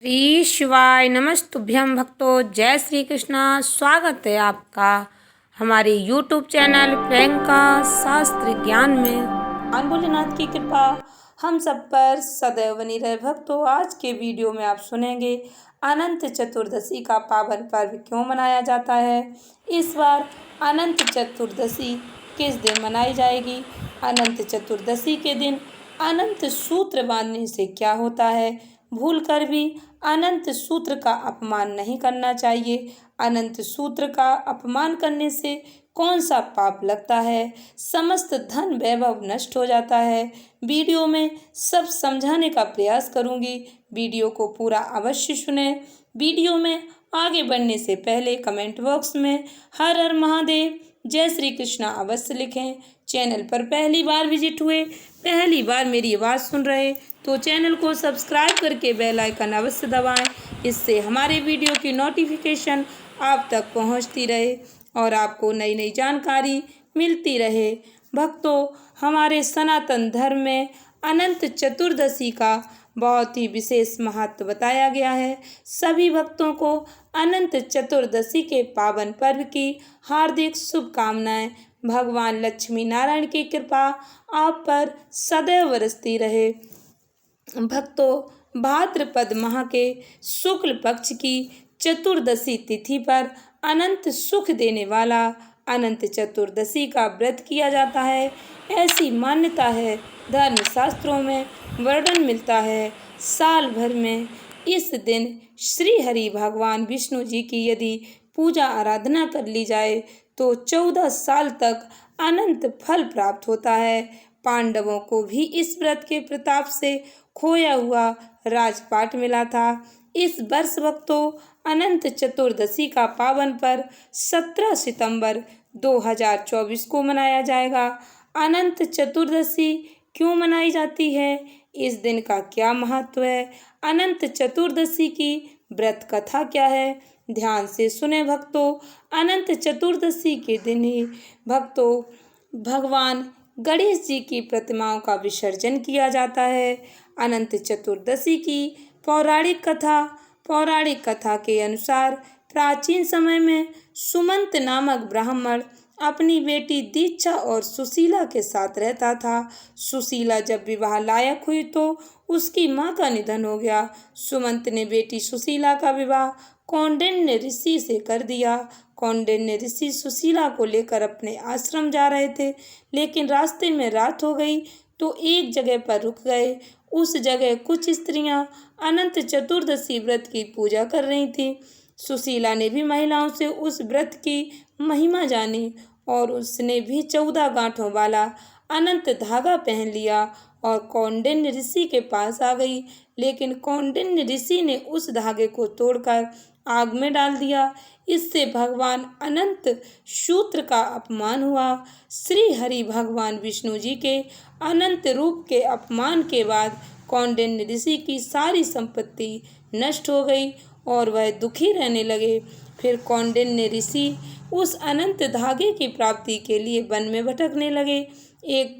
श्री शिवाय नमस्तुभ्यं भक्तों। जय श्री कृष्णा। स्वागत है आपका हमारे YouTube चैनल प्रियंका शास्त्र ज्ञान में। भगवान भोलेनाथ की कृपा हम सब पर सदैव बनी रहे। भक्तों, आज के वीडियो में आप सुनेंगे अनंत चतुर्दशी का पावन पर्व क्यों मनाया जाता है। इस बार अनंत चतुर्दशी किस दिन मनाई जाएगी। अनंत चतुर्दशी के दिन अनंत सूत्र बांधने से क्या होता है। भूलकर भी अनंत सूत्र का अपमान नहीं करना चाहिए। अनंत सूत्र का अपमान करने से कौन सा पाप लगता है। समस्त धन वैभव नष्ट हो जाता है। वीडियो में सब समझाने का प्रयास करूंगी। वीडियो को पूरा अवश्य सुने। वीडियो में आगे बढ़ने से पहले कमेंट बॉक्स में हर हर महादेव जय श्री कृष्णा अवश्य लिखें। चैनल पर पहली बार विजिट हुए, पहली बार मेरी आवाज़ सुन रहे तो चैनल को सब्सक्राइब करके बेल आइकन अवश्य दबाएं। इससे हमारे वीडियो की नोटिफिकेशन आप तक पहुंचती रहे और आपको नई नई जानकारी मिलती रहे। भक्तों, हमारे सनातन धर्म में अनंत चतुर्दशी का बहुत ही विशेष महत्व बताया गया है। सभी भक्तों को अनंत चतुर्दशी के पावन पर्व की हार्दिक शुभकामनाएं। भगवान लक्ष्मी नारायण की कृपा आप पर सदैव बरसती रहे। भक्तों, भाद्रपद माह के शुक्ल पक्ष की चतुर्दशी तिथि पर अनंत सुख देने वाला अनंत चतुर्दशी का व्रत किया जाता है। ऐसी मान्यता है, धर्म शास्त्रों में वर्णन मिलता है। साल भर में इस दिन श्री हरि भगवान विष्णु जी की यदि पूजा आराधना कर ली जाए तो 14 साल तक अनंत फल प्राप्त होता है। पांडवों को भी इस व्रत के प्रताप से खोया हुआ राजपाट मिला था। इस वर्ष भक्तों, अनंत चतुर्दशी का पावन पर्व 17 सितंबर 2024 को मनाया जाएगा। अनंत चतुर्दशी क्यों मनाई जाती है, इस दिन का क्या महत्व है, अनंत चतुर्दशी की व्रत कथा क्या है, ध्यान से सुने भक्तों। अनंत चतुर्दशी के दिन ही भक्तों भगवान गणेश जी की प्रतिमाओं का विसर्जन किया जाता है। अनंत चतुर्दशी की पौराणिक कथा के अनुसार प्राचीन समय में सुमंत नामक ब्राह्मण अपनी बेटी दीक्षा और सुशीला के साथ रहता था। सुशीला जब विवाह लायक हुई तो उसकी मां का निधन हो गया। सुमंत ने बेटी सुशीला का विवाह कौंडिन्य ऋषि से कर दिया। कौंडिन्य ऋषि सुशीला को लेकर अपने आश्रम जा रहे थे, लेकिन रास्ते में रात हो गई तो एक जगह पर रुक गए। उस जगह कुछ स्त्रियां अनंत चतुर्दशी व्रत की पूजा कर रही थीं। सुशीला ने भी महिलाओं से उस व्रत की महिमा जानी और उसने भी 14 गांठों वाला अनंत धागा पहन लिया और कौंडिन्य ऋषि के पास आ गई। लेकिन कौंडिन्य ऋषि ने उस धागे को तोड़कर आग में डाल दिया। इससे भगवान अनंत सूत्र का अपमान हुआ। श्री हरि भगवान विष्णु जी के अनंत रूप के अपमान के बाद कौंडिन्य ऋषि की सारी संपत्ति नष्ट हो गई और वह दुखी रहने लगे। फिर कौंडिन्य ऋषि उस अनंत धागे की प्राप्ति के लिए वन में भटकने लगे। एक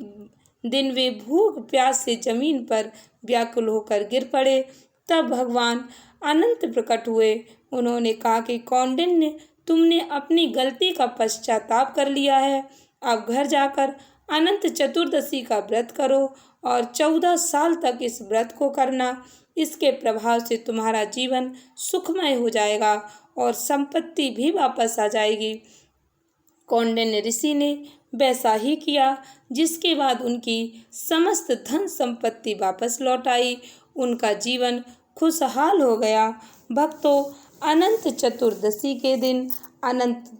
दिन वे भूख प्यास से जमीन पर व्याकुल होकर गिर पड़े। तब भगवान अनंत प्रकट हुए। उन्होंने कहा कि कौंडिन्य, तुमने अपनी गलती का पश्चाताप कर लिया है। अब घर जाकर अनंत चतुर्दशी का व्रत करो और 14 साल तक इस व्रत को करना। इसके प्रभाव से तुम्हारा जीवन सुखमय हो जाएगा और संपत्ति भी वापस आ जाएगी। कौंडिन्य ऋषि ने वैसा ही किया, जिसके बाद उनकी समस्त धन संपत्ति वापस लौट आई। उनका जीवन खुशहाल हो गया। भक्तों, अनंत चतुर्दशी के दिन अनंत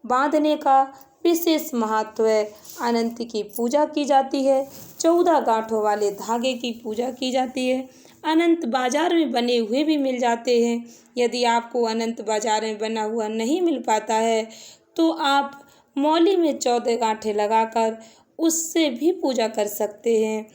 बांधने का विशेष महत्व है। अनंत की पूजा की जाती है। 14 गांठों वाले धागे की पूजा की जाती है। अनंत बाजार में बने हुए भी मिल जाते हैं। यदि आपको अनंत बाजार में बना हुआ नहीं मिल पाता है तो आप मौली में 14 गांठें लगाकर उससे भी पूजा कर सकते हैं।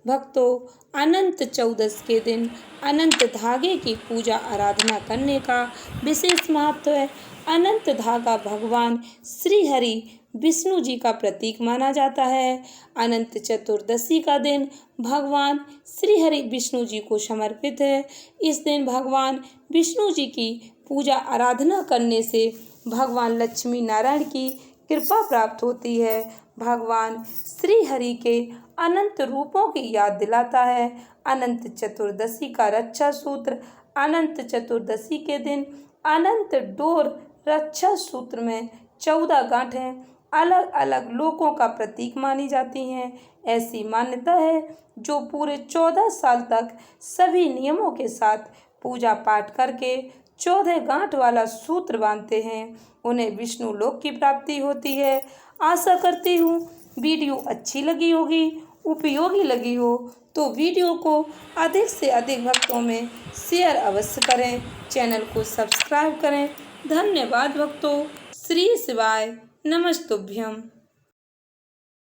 भक्तों, अनंत चौदस के दिन अनंत धागे की पूजा आराधना करने का विशेष महत्व है। अनंत धागा भगवान श्री हरि विष्णु जी का प्रतीक माना जाता है। अनंत चतुर्दशी का दिन भगवान श्री हरि विष्णु जी को समर्पित है। इस दिन भगवान विष्णु जी की पूजा आराधना करने से भगवान लक्ष्मी नारायण की कृपा प्राप्त होती है। भगवान श्री हरि के अनंत रूपों की याद दिलाता है। अनंत चतुर्दशी का रक्षा सूत्र। अनंत चतुर्दशी के दिन अनंत डोर रक्षा सूत्र में 14 गांठें अलग अलग लोकों का प्रतीक मानी जाती हैं। ऐसी मान्यता है जो पूरे 14 साल तक सभी नियमों के साथ पूजा पाठ करके 14 गांठ वाला सूत्र बांधते हैं, उन्हें विष्णु लोक की प्राप्ति होती है। आशा करती हूँ वीडियो अच्छी लगी होगी, उपयोगी लगी हो तो वीडियो को अधिक से अधिक भक्तों में शेयर अवश्य करें, चैनल को सब्सक्राइब करें। धन्यवाद भक्तों। श्री शिवाय नमस्तुभ्यम।